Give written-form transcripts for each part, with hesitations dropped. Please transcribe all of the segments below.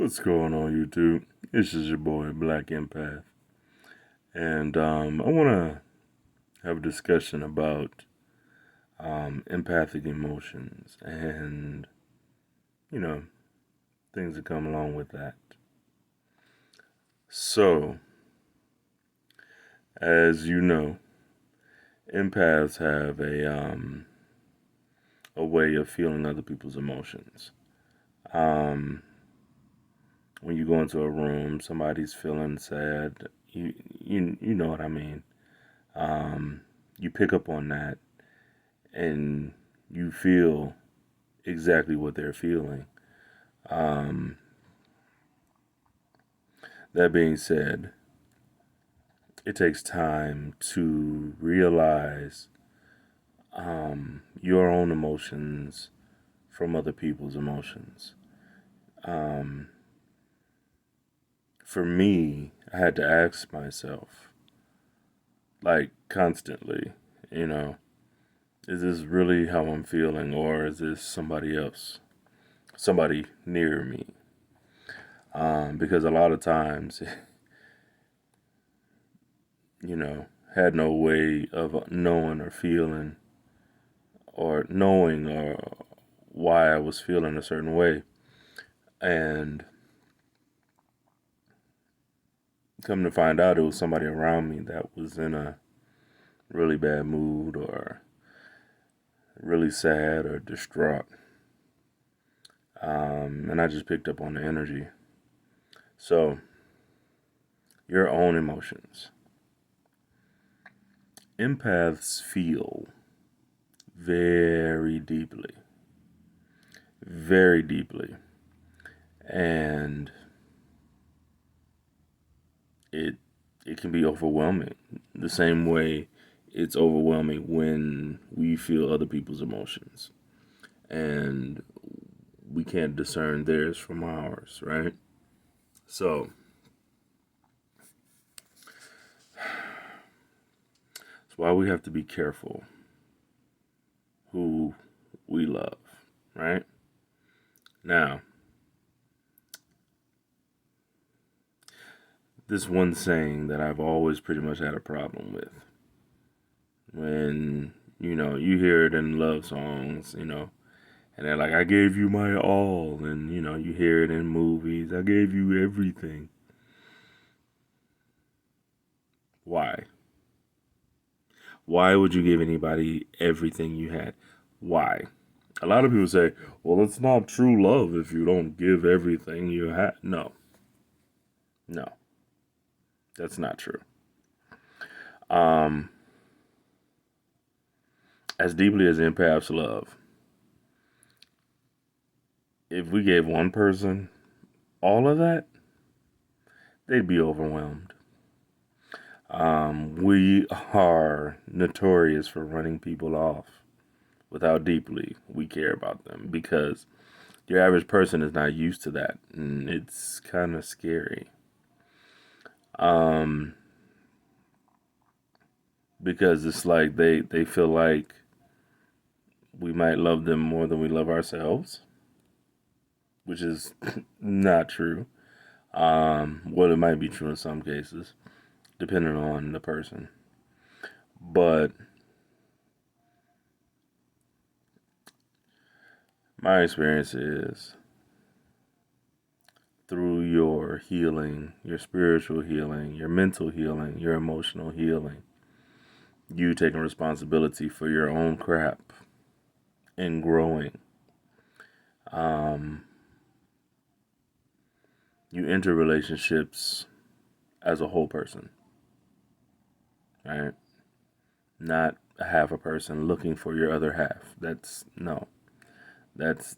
What's going on, YouTube? This is your boy, Black Empath. And I want to have a discussion about empathic emotions and, you know, things that come along with that. So, as you know, empaths have a way of feeling other people's emotions. Um, when you go into a room, somebody's feeling sad. You know what I mean. You pick up on that, and you feel exactly what they're feeling. Um, that being said, it takes time to realize your own emotions from other people's emotions. Um, for me, I had to ask myself, like constantly, you know, is this really how I'm feeling, or is this somebody else, somebody near me? Because a lot of times, had no way of knowing or feeling or knowing or why I was feeling a certain way. And come to find out, it was somebody around me that was in a really bad mood or really sad or distraught. And I just picked up on the energy. So, your own emotions. Empaths feel very deeply, very deeply. And it it can be overwhelming. The same way it's overwhelming when we feel other people's emotions and we can't discern theirs from ours, right? So that's why we have to be careful who we love, right? Now, this one saying that I've always pretty much had a problem with when, you hear it in love songs, and they're like, I gave you my all. And, you hear it in movies, I gave you everything. Why? Why would you give anybody everything you had? Why? A lot of people say, well, it's not true love if you don't give everything you had. No, no, that's not true. Um, as deeply as empaths love, if we gave one person all of that, they'd be overwhelmed. We are notorious for running people off with how deeply we care about them because your average person is not used to that, and it's kind of scary. Um, because it's like they feel like we might love them more than we love ourselves, which is not true. Well, it might be true in some cases, depending on the person. But my experience is through your healing, your spiritual healing, your mental healing, your emotional healing, you taking responsibility for your own crap and growing. Um, you enter relationships as a whole person, right? Not a half a person looking for your other half. That's no. That's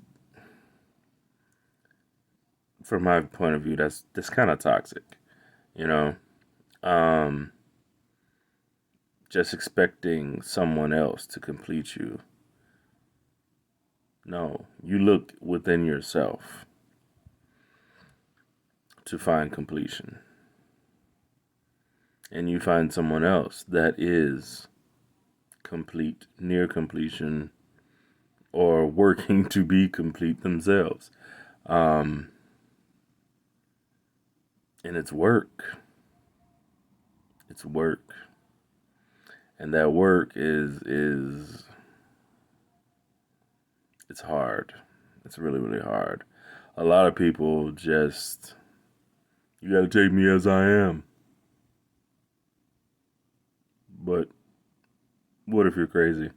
from my point of view, that's kind of toxic, you know. Um, just expecting someone else to complete you. No, you look within yourself to find completion. And you find someone else that is complete, near completion, or working to be complete themselves. Um, And it's work. It's work. And that work is it's hard. It's really, really hard. A lot of people just, you got to take me as I am. But what if you're crazy?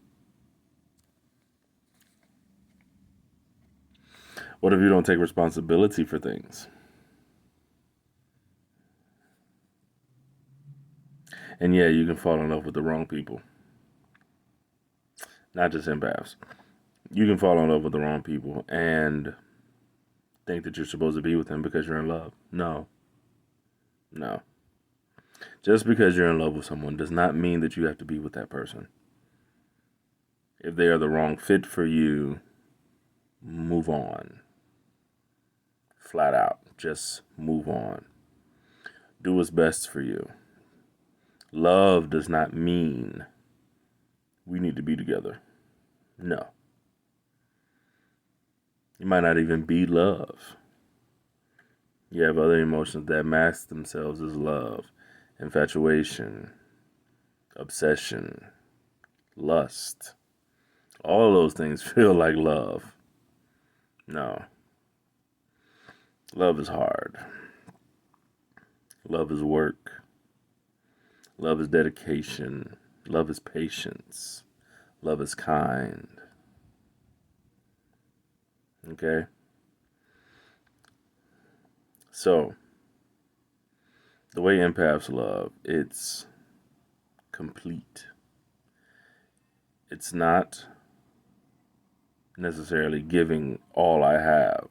What if you don't take responsibility for things? And yeah, you can fall in love with the wrong people. Not just empaths. You can fall in love with the wrong people and think that you're supposed to be with them because you're in love. No. No. Just because you're in love with someone does not mean that you have to be with that person. If they are the wrong fit for you, move on. Flat out. Just move on. Do what's best for you. Love does not mean we need to be together. No. It might not even be love. You have other emotions that mask themselves as love. Infatuation, obsession, lust. All of those things feel like love. No. Love is hard. Love is work. Love is dedication. Love is patience. Love is kind. Okay? So, the way empaths love, it's complete. It's not necessarily giving all I have,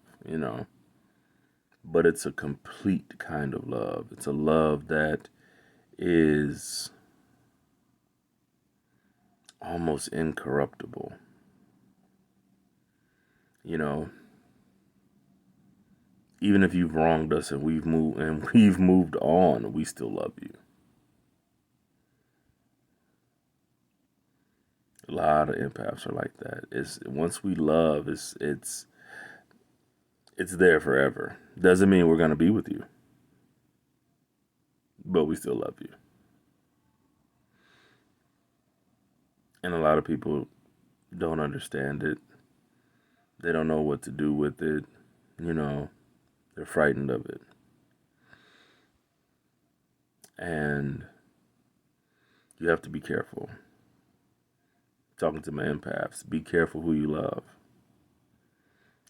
but it's a complete kind of love. It's a love that is almost incorruptible. Even if you've wronged us and we've moved on, we still love you. A lot of empaths are like that. It's once we love, it's there forever. Doesn't mean we're gonna be with you, but we still love you. And a lot of people don't understand it. They don't know what to do with it. They're frightened of it. And you have to be careful. Talking to my empaths, be careful who you love.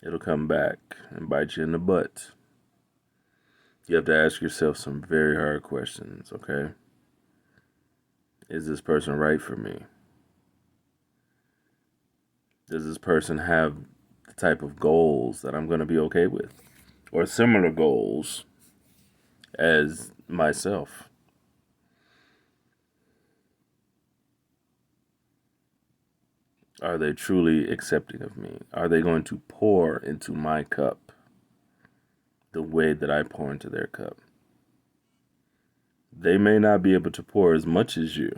It'll come back and bite you in the butt. You have to ask yourself some very hard questions, okay? Is this person right for me? Does this person have the type of goals that I'm going to be okay with? Or similar goals as myself? Are they truly accepting of me? Are they going to pour into my cup the way that I pour into their cup? They may not be able to pour as much as you.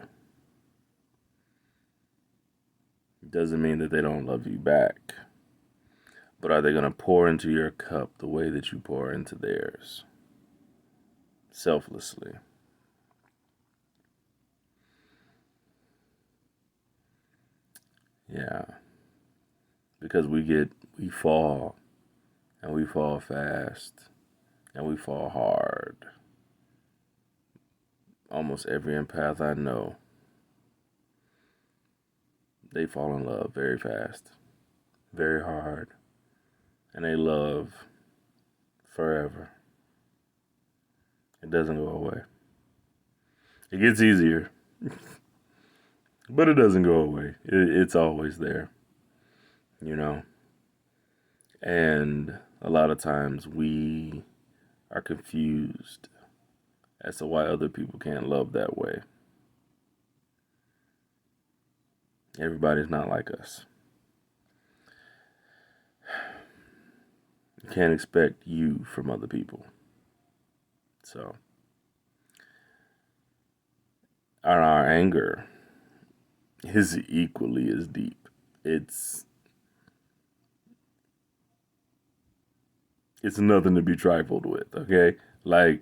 It doesn't mean that they don't love you back. But are they going to pour into your cup the way that you pour into theirs? Selflessly. Yeah. Because we fall, and we fall fast, and we fall hard. Almost every empath I know, they fall in love very fast, very hard, and they love forever. It doesn't go away. It gets easier, but it doesn't go away. It's always there, And a lot of times we are confused as to why other people can't love that way. Everybody's not like us. You can't expect you from other people. So, our anger is equally as deep. It's nothing to be trifled with, okay? Like,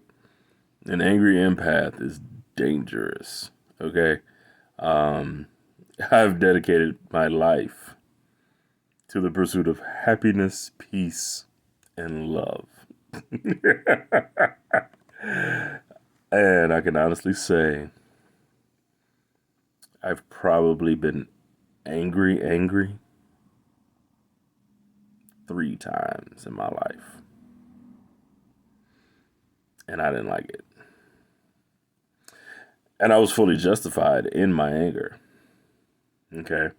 An angry empath is dangerous. Okay. Um, I've dedicated my life to the pursuit of happiness, peace, and love. And I can honestly say I've probably been angry 3 times in my life. And I didn't like it. And I was fully justified in my anger. Okay.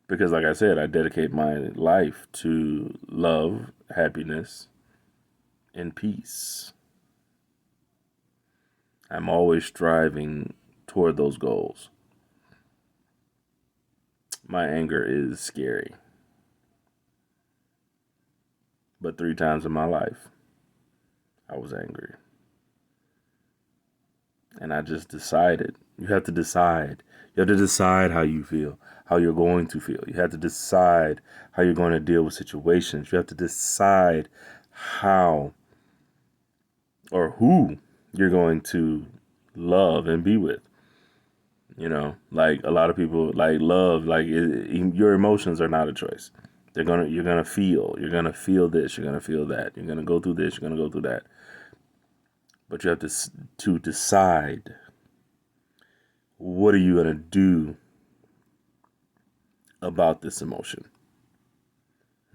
Because, like I said, I dedicate my life to love, happiness, and peace. I'm always striving toward those goals. My anger is scary. But 3 times in my life, I was angry. And I just decided. You have to decide. You have to decide how you feel, how you're going to feel. You have to decide how you're going to deal with situations. You have to decide how or who you're going to love and be with. You know, like a lot of people like love, like your emotions are not a choice. You're gonna feel this, you're gonna feel that, you're gonna go through this, you're gonna go through that. But you have to decide, what are you gonna do about this emotion?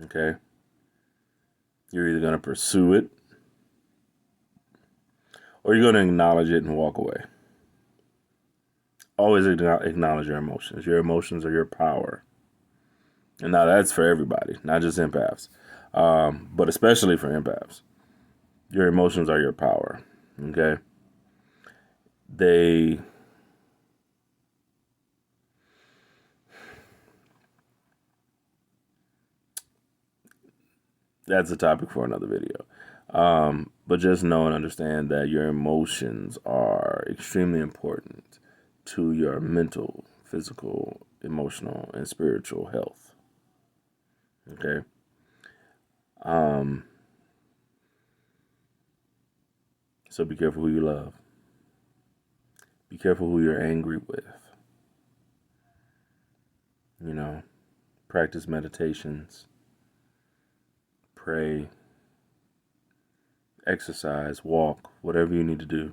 Okay, you're either gonna pursue it or you're gonna acknowledge it and walk away. Always acknowledge your emotions. Your emotions are your power. And now that's for everybody, not just empaths, but especially for empaths. Your emotions are your power. Okay, they that's a topic for another video. But just know and understand that your emotions are extremely important to your mental, physical, emotional, and spiritual health. Okay. So be careful who you love. Be careful who you're angry with. You know, practice meditations, pray, exercise, walk, whatever you need to do.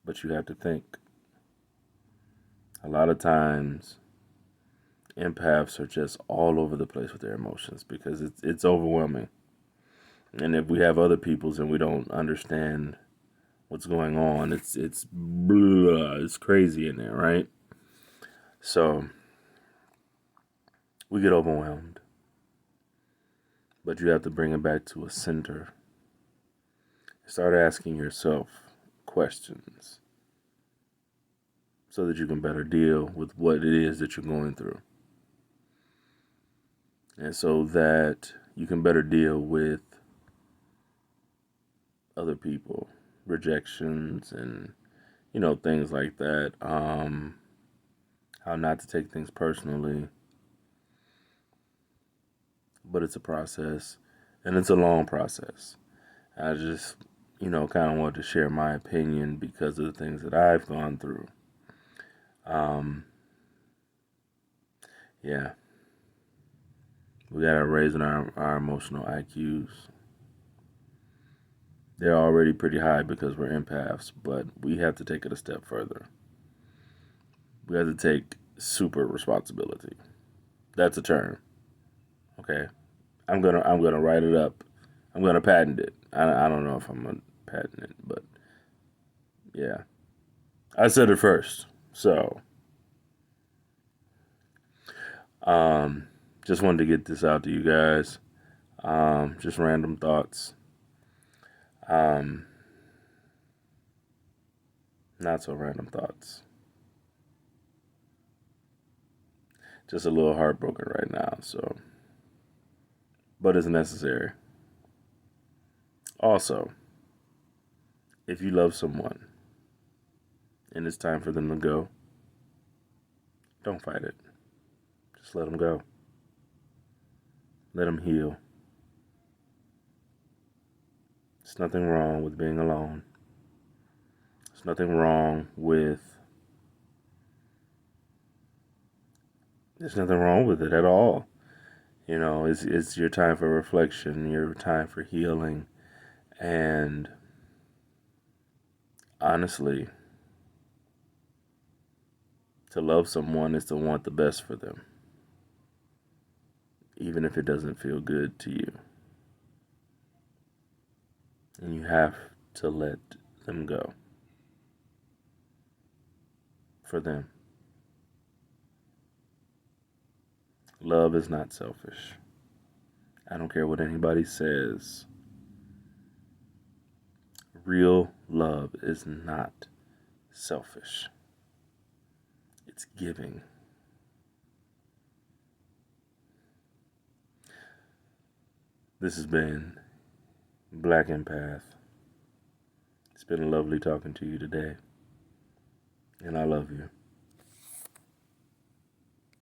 But you have to think. A lot of times, empaths are just all over the place with their emotions because it's overwhelming. And if we have other people's and we don't understand what's going on, it's blah, it's crazy in there, right? So we get overwhelmed. But you have to bring it back to a center. Start asking yourself questions so that you can better deal with what it is that you're going through. And so that you can better deal with other people, rejections, and, you know, things like that. How not to take things personally. But it's a process, and it's a long process. I just, you know, kind of wanted to share my opinion because of the things that I've gone through. Yeah. We got to raise our emotional IQs. They're already pretty high because we're empaths, but we have to take it a step further. We have to take super responsibility. That's a term. Okay. I'm gonna write it up. I'm gonna patent it. I don't know if I'm gonna patent it, but yeah. I said it first. So just wanted to get this out to you guys. Just random thoughts. Not so random thoughts. Just a little heartbroken right now, so, but it's necessary. Also, if you love someone and it's time for them to go, don't fight it. Just let them go. Let them heal. There's nothing wrong with being alone. There's nothing wrong with There's nothing wrong with it at all. It's your time for reflection, your time for healing, and honestly, to love someone is to want the best for them, even if it doesn't feel good to you. And you have to let them go for them. Love is not selfish. I don't care what anybody says. Real love is not selfish. It's giving. This has been Black Empath. It's been lovely talking to you today, and I love you.